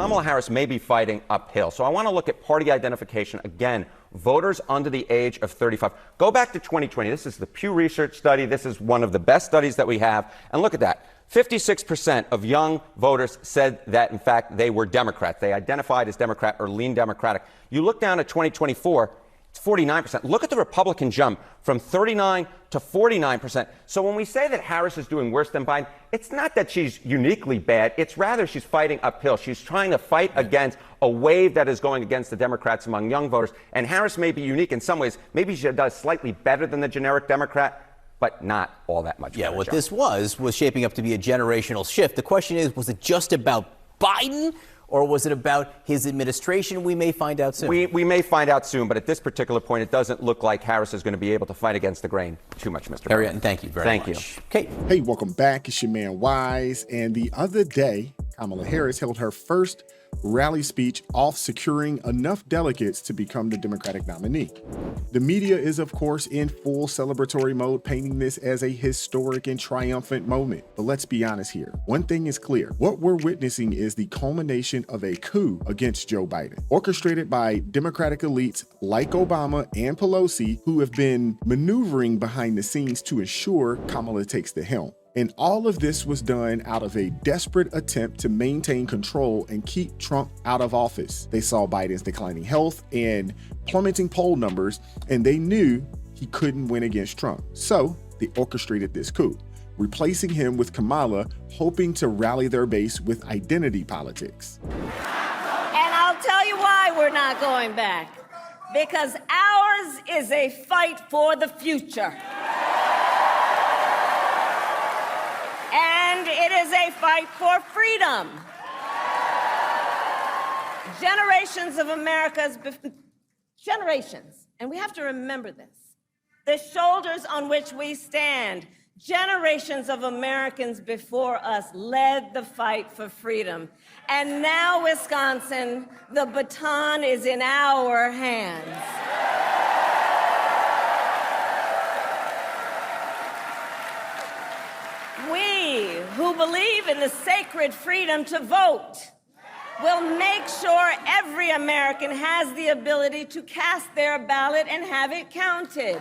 Kamala Harris may be fighting uphill. So I want to look at party identification again. Voters under the age of 35. Go back to 2020. This is the Pew Research study. This is one of the best studies that we have. And look at that. 56% of young voters said that, in fact, they were Democrats. They identified as Democrat or lean Democratic. You look down at 2024, it's 49%. Look at the Republican jump from 39 to 49%. So when we say that Harris is doing worse than Biden, it's not that she's uniquely bad. It's rather she's fighting uphill. She's trying to fight against a wave that is going against the Democrats among young voters. And Harris may be unique in some ways. Maybe she does slightly better than the generic Democrat, but not all that much. Yeah, what this was shaping up to be a generational shift. The question is, was it just about Biden? Or was it about his administration? We may find out soon. We may find out soon, but at this particular point, it doesn't look like Harris is going to be able to fight against the grain too much, Mr. Harriet, and thank you very much. Thank you. Okay. Hey, welcome back. It's your man Wise. And the other day, Kamala Harris held her first rally speech off securing enough delegates to become the Democratic nominee. The media is, of course, in full celebratory mode, painting this as a historic and triumphant moment. But let's be honest here. One thing is clear. What we're witnessing is the culmination of a coup against Joe Biden, orchestrated by Democratic elites like Obama and Pelosi, who have been maneuvering behind the scenes to ensure Kamala takes the helm. And all of this was done out of a desperate attempt to maintain control and keep Trump out of office. They saw Biden's declining health and plummeting poll numbers, and they knew he couldn't win against Trump. So they orchestrated this coup, replacing him with Kamala, hoping to rally their base with identity politics. And I'll tell you why we're not going back. Because ours is a fight for the future. And it is a fight for freedom. Generations of America's, generations, and we have to remember this, the shoulders on which we stand, generations of Americans before us led the fight for freedom. And now, Wisconsin, the baton is in our hands. We, who believe in the sacred freedom to vote, will make sure every American has the ability to cast their ballot and have it counted.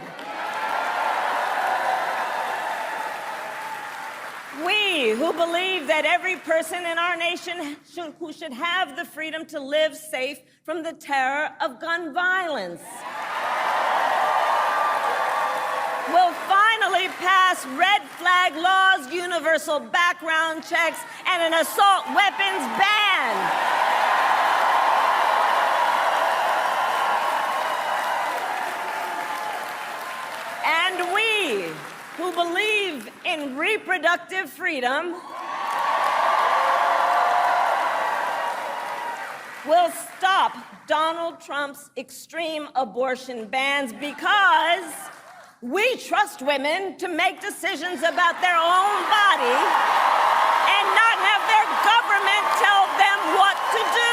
We, who believe that every person in our nation should have the freedom to live safe from the terror of gun violence, will finally pass red flag laws, universal background checks, and an assault weapons ban. And we, who believe in reproductive freedom, will stop Donald Trump's extreme abortion bans because we trust women to make decisions about their own body and not have their government tell them what to do.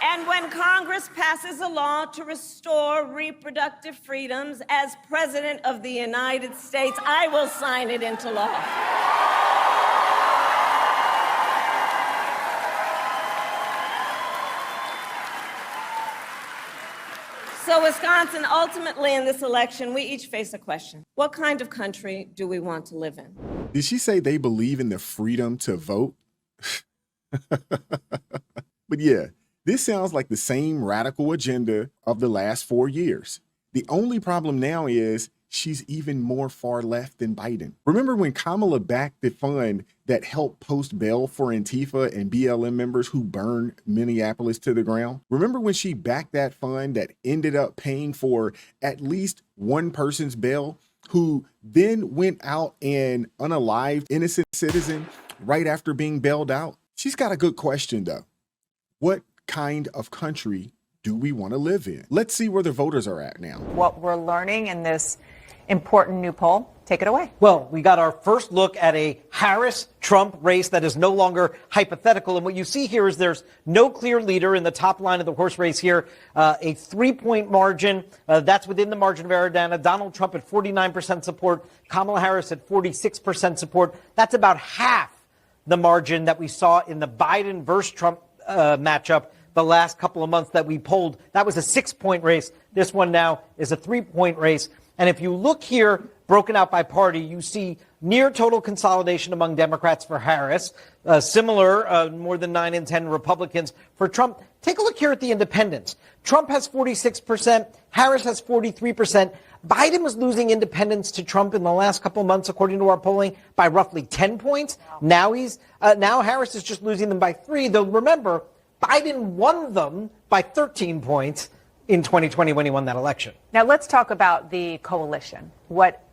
And when Congress passes a law to restore reproductive freedoms, as President of the United States, I will sign it into law. So, Wisconsin, ultimately in this election, we each face a question. What kind of country do we want to live in? Did she say they believe in the freedom to vote? But yeah, this sounds like the same radical agenda of the last 4 years. The only problem now is she's even more far left than Biden. Remember when Kamala backed the fund that helped post bail for Antifa and BLM members who burned Minneapolis to the ground? Remember when she backed that fund that ended up paying for at least one person's bail, who then went out and unalived innocent citizen right after being bailed out? She's got a good question though. What kind of country do we want to live in? Let's see where the voters are at now. What we're learning in this important new poll. Take it away. Well, we got our first look at a Harris-Trump race that is no longer hypothetical. And what you see here is there's no clear leader in the top line of the horse race here. A 3-point margin. That's within the margin of error, Dana. Donald Trump at 49% support. Kamala Harris at 46% support. That's about half the margin that we saw in the Biden versus Trump matchup the last couple of months that we polled. That was a 6-point race. This one now is a 3-point race. And if you look here, broken out by party, you see near total consolidation among Democrats for Harris, similar, more than 9 in 10 Republicans for Trump. Take a look here at the independents. Trump has 46%, Harris has 43%. Biden was losing independents to Trump in the last couple of months, according to our polling, by roughly 10 points. Wow. Now Harris is just losing them by 3, though remember, Biden won them by 13 points in 2020 when he won that election. Now let's talk about the coalition. What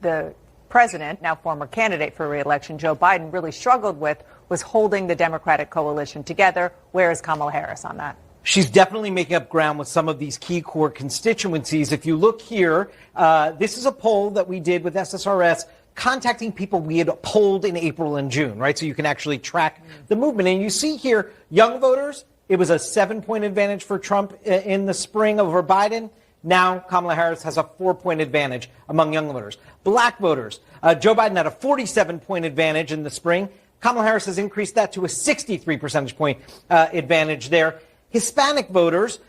the president, now former candidate for re-election, Joe Biden, really struggled with was holding the Democratic coalition together. Where is Kamala Harris on that? She's definitely making up ground with some of these key core constituencies. If you look here, this is a poll that we did with SSRS, contacting people we had polled in April and June, right? So you can actually track the movement. And you see here, young voters, it was a 7-point advantage for Trump in the spring over Biden. Now Kamala Harris has a 4-point advantage among young voters. Black voters, Joe Biden had a 47-point advantage in the spring. Kamala Harris has increased that to a 63 percentage point advantage there. Hispanic voters,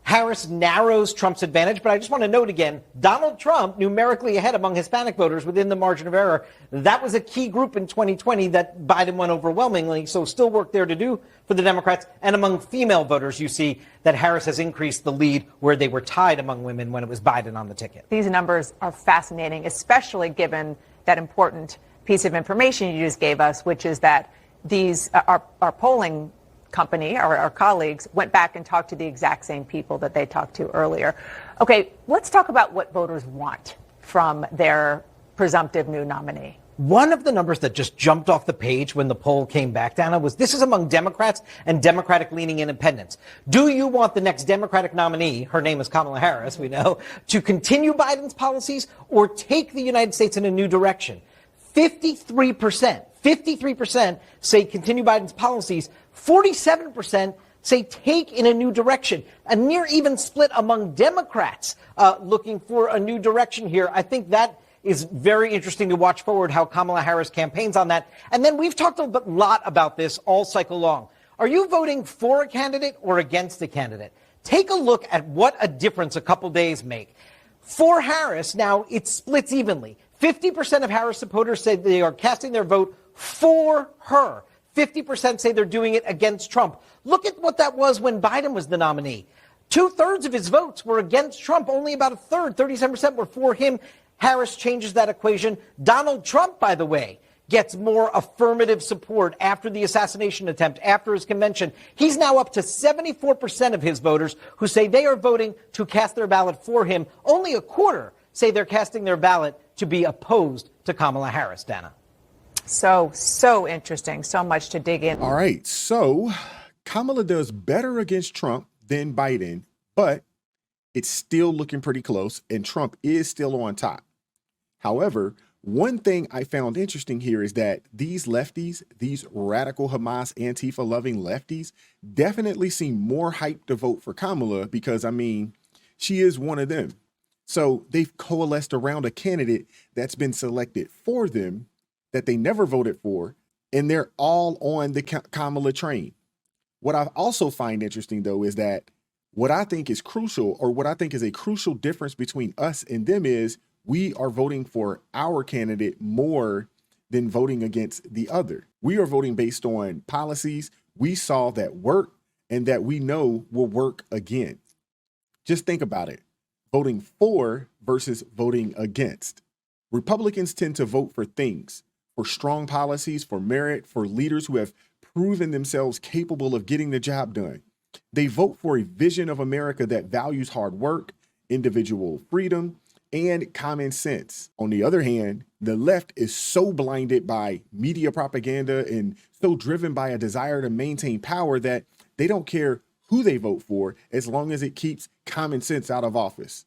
Harris narrows Trump's advantage, but I just want to note again, Donald Trump numerically ahead among Hispanic voters within the margin of error. That was a key group in 2020 that Biden won overwhelmingly, so still work there to do for the Democrats. And among female voters, you see that Harris has increased the lead where they were tied among women when it was Biden on the ticket. These numbers are fascinating, especially given that important piece of information you just gave us, which is that these our polling company, our colleagues, went back and talked to the exact same people that they talked to earlier. Okay, let's talk about what voters want from their presumptive new nominee. One of the numbers that just jumped off the page when the poll came back, Dana, was this is among Democrats and Democratic-leaning independents. Do you want the next Democratic nominee, her name is Kamala Harris, we know, to continue Biden's policies or take the United States in a new direction? 53% say continue Biden's policies. 47% say take in a new direction. A near even split among Democrats looking for a new direction here. I think that is very interesting to watch forward how Kamala Harris campaigns on that. And then we've talked a lot about this all cycle long. Are you voting for a candidate or against a candidate? Take a look at what a difference a couple days make. For Harris, now it splits evenly. 50% of Harris supporters say they are casting their vote for her. 50% say they're doing it against Trump. Look at what that was when Biden was the nominee. 2/3 of his votes were against Trump. Only about a third, 37%, were for him. Harris changes that equation. Donald Trump, by the way, gets more affirmative support after the assassination attempt, after his convention. He's now up to 74% of his voters who say they are voting to cast their ballot for him. Only a quarter say they're casting their ballot to be opposed to Kamala Harris, Dana. So interesting. So much to dig in. All right. So Kamala does better against Trump than Biden, but it's still looking pretty close, and Trump is still on top. However, one thing I found interesting here is that these lefties, these radical Hamas, Antifa-loving lefties, definitely seem more hyped to vote for Kamala because, I mean, she is one of them. So they've coalesced around a candidate that's been selected for them that they never voted for, and they're all on the Kamala train. What I also find interesting, though, is that what I think is crucial, or what I think is a crucial difference between us and them, is we are voting for our candidate more than voting against the other. We are voting based on policies we saw that work and that we know will work again. Just think about it. Voting for versus voting against. Republicans tend to vote for things, for strong policies, for merit, for leaders who have proven themselves capable of getting the job done. They vote for a vision of America that values hard work, individual freedom, and common sense. On the other hand, the left is so blinded by media propaganda and so driven by a desire to maintain power that they don't care who they vote for as long as it keeps common sense out of office.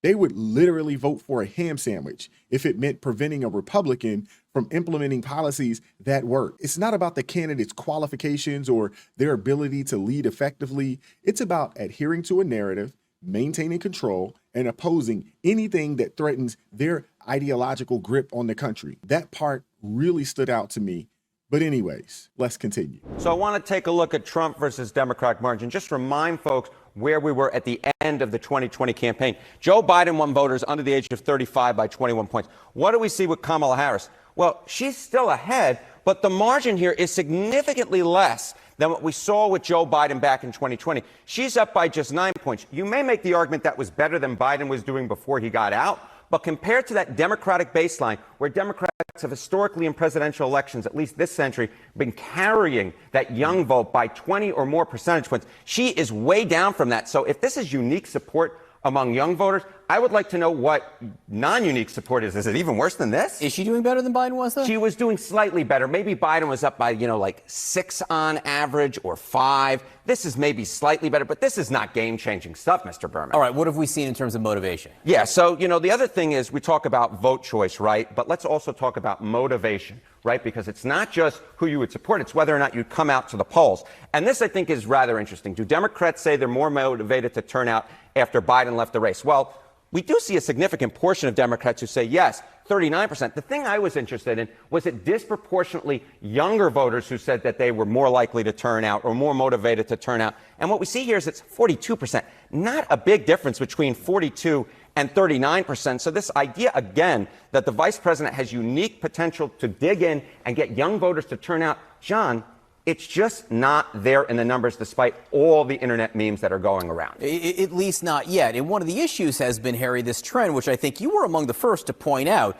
They would literally vote for a ham sandwich if it meant preventing a Republican from implementing policies that work. It's not about the candidate's qualifications or their ability to lead effectively. It's about adhering to a narrative, maintaining control, and opposing anything that threatens their ideological grip on the country. That part really stood out to me. But anyways, let's continue. So I want to take a look at Trump versus Democratic margin. Just remind folks where we were at the end of the 2020 campaign. Joe Biden won voters under the age of 35 by 21 points. What do we see with Kamala Harris? Well, she's still ahead, but the margin here is significantly less than what we saw with Joe Biden back in 2020. She's up by just 9 points. You may make the argument that was better than Biden was doing before he got out, but compared to that Democratic baseline, where Democrats have historically in presidential elections, at least this century, been carrying that young vote by 20 or more percentage points, she is way down from that. So if this is unique support among young voters, I would like to know what non-unique support is. Is it even worse than this? Is she doing better than Biden was, though? She was doing slightly better. Maybe Biden was up by, like 6 on average or 5. This is maybe slightly better, but this is not game-changing stuff, Mr. Berman. All right, what have we seen in terms of motivation? Yeah, so, the other thing is we talk about vote choice, right? But let's also talk about motivation, right? Because it's not just who you would support, it's whether or not you'd come out to the polls. And this, I think, is rather interesting. Do Democrats say they're more motivated to turn out after Biden left the race? Well, we do see a significant portion of Democrats who say yes, 39%. The thing I was interested in was it disproportionately younger voters who said that they were more likely to turn out or more motivated to turn out. And what we see here is it's 42%. Not a big difference between 42 and 39%. So this idea, again, that the vice president has unique potential to dig in and get young voters to turn out, John, it's just not there in the numbers despite all the internet memes that are going around. At least not yet. And one of the issues has been, Harry, this trend, which I think you were among the first to point out.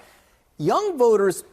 Young voters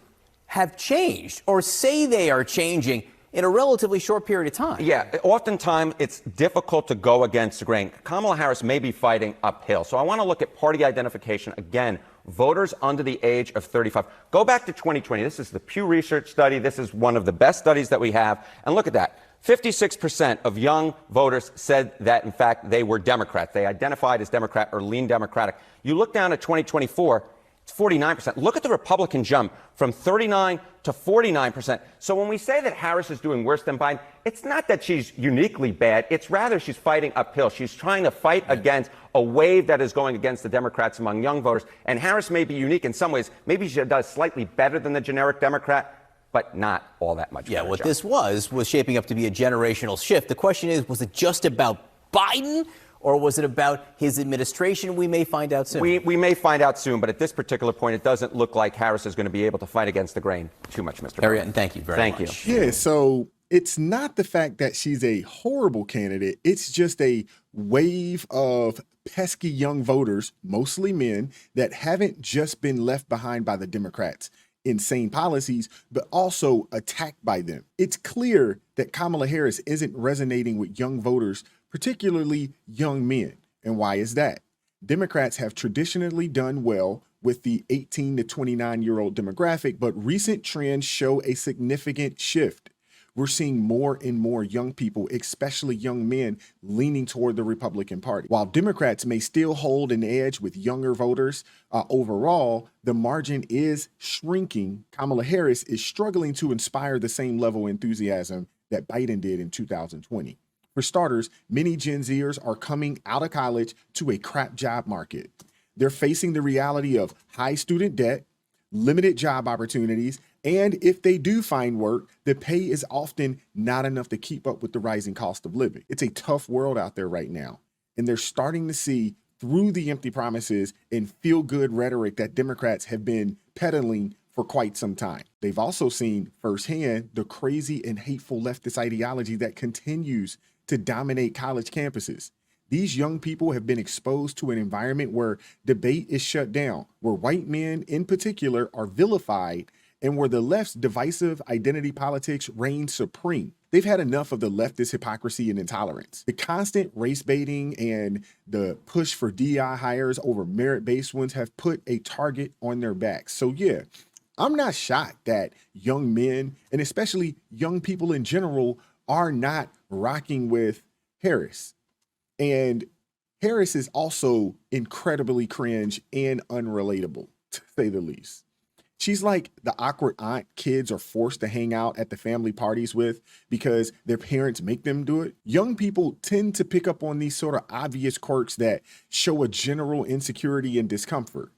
have changed or say they are changing in a relatively short period of time. Yeah, oftentimes it's difficult to go against the grain. Kamala Harris may be fighting uphill. So I want to look at party identification again. Voters under the age of 35. Go back to 2020. This is the Pew Research study. This is one of the best studies that we have. And look at that. 56% of young voters said that, in fact, they were Democrats. They identified as Democrat or lean Democratic. You look down at 2024, it's 49%. Look at the Republican jump from 39 to 49%. So when we say that Harris is doing worse than Biden, it's not that she's uniquely bad. It's rather she's fighting uphill. She's trying to fight against a wave that is going against the Democrats among young voters. And Harris may be unique in some ways. Maybe she does slightly better than the generic Democrat, but not all that much better. Yeah, what this was shaping up to be a generational shift. The question is, was it just about Biden? Or was it about his administration? We may find out soon. We may find out soon, but at this particular point, it doesn't look like Harris is going to be able to fight against the grain too much, Mr. Harry, and thank you very much. Thank you. Yeah, so it's not the fact that she's a horrible candidate. It's just a wave of pesky young voters, mostly men, that haven't just been left behind by the Democrats' insane policies, but also attacked by them. It's clear that Kamala Harris isn't resonating with young voters, particularly young men. And why is that? Democrats have traditionally done well with the 18 to 29-year-old demographic, but recent trends show a significant shift. We're seeing more and more young people, especially young men, leaning toward the Republican Party. While Democrats may still hold an edge with younger voters, overall, the margin is shrinking. Kamala Harris is struggling to inspire the same level of enthusiasm that Biden did in 2020. For starters, many Gen Zers are coming out of college to a crap job market. They're facing the reality of high student debt, limited job opportunities, and if they do find work, the pay is often not enough to keep up with the rising cost of living. It's a tough world out there right now, and they're starting to see through the empty promises and feel-good rhetoric that Democrats have been peddling for quite some time. They've also seen firsthand the crazy and hateful leftist ideology that continues to dominate college campuses. These young people have been exposed to an environment where debate is shut down, where white men in particular are vilified, and where the left's divisive identity politics reign supreme. They've had enough of the leftist hypocrisy and intolerance. The constant race baiting and the push for DI hires over merit-based ones have put a target on their backs. So yeah, I'm not shocked that young men, and especially young people in general, are not rocking with Harris. And Harris is also incredibly cringe and unrelatable, to say the least. She's like the awkward aunt kids are forced to hang out at the family parties with because their parents make them do it. Young people tend to pick up on these sort of obvious quirks that show a general insecurity and discomfort.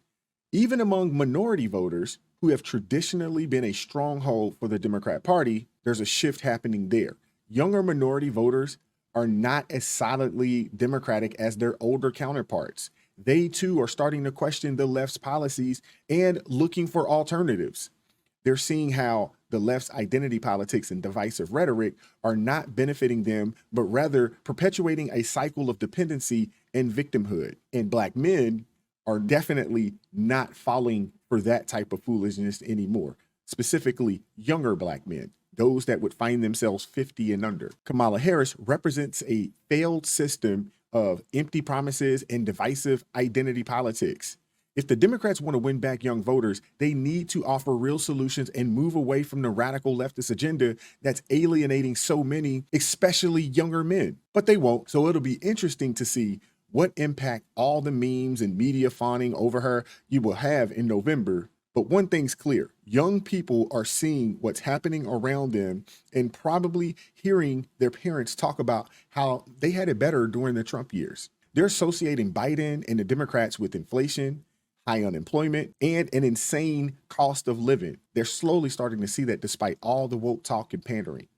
Even among minority voters who have traditionally been a stronghold for the Democrat Party, there's a shift happening there. Younger minority voters are not as solidly Democratic as their older counterparts. They too are starting to question the left's policies and looking for alternatives. They're seeing how the left's identity politics and divisive rhetoric are not benefiting them, but rather perpetuating a cycle of dependency and victimhood. And Black men are definitely not falling for that type of foolishness anymore, specifically younger Black men, those that would find themselves 50 and under. Kamala Harris represents a failed system of empty promises and divisive identity politics. If the Democrats want to win back young voters, they need to offer real solutions and move away from the radical leftist agenda that's alienating so many, especially younger men. But they won't, so it'll be interesting to see what impact all the memes and media fawning over her you will have in November. But one thing's clear, young people are seeing what's happening around them and probably hearing their parents talk about how they had it better during the Trump years. They're associating Biden and the Democrats with inflation, high unemployment, and an insane cost of living. They're slowly starting to see that despite all the woke talk and pandering.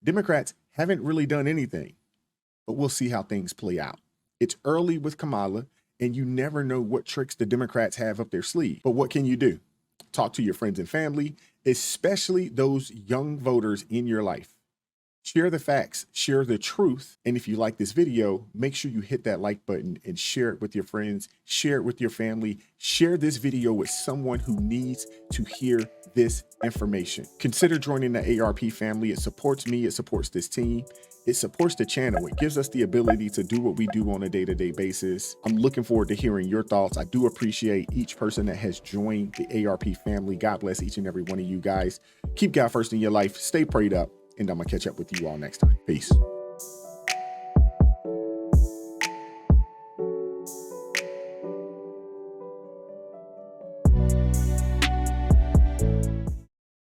Democrats haven't really done anything, but we'll see how things play out. It's early with Kamala, and you never know what tricks the Democrats have up their sleeve. But what can you do? Talk to your friends and family, especially those young voters in your life. Share the facts, share the truth. And if you like this video, make sure you hit that like button and share it with your friends, share it with your family, share this video with someone who needs to hear this information. Consider joining the ARP family. It supports me, it supports this team. It supports the channel. It gives us the ability to do what we do on a day-to-day basis. I'm looking forward to hearing your thoughts. I do appreciate each person that has joined the ARP family. God bless each and every one of you guys. Keep God first in your life. Stay prayed up. And I'm going to catch up with you all next time. Peace.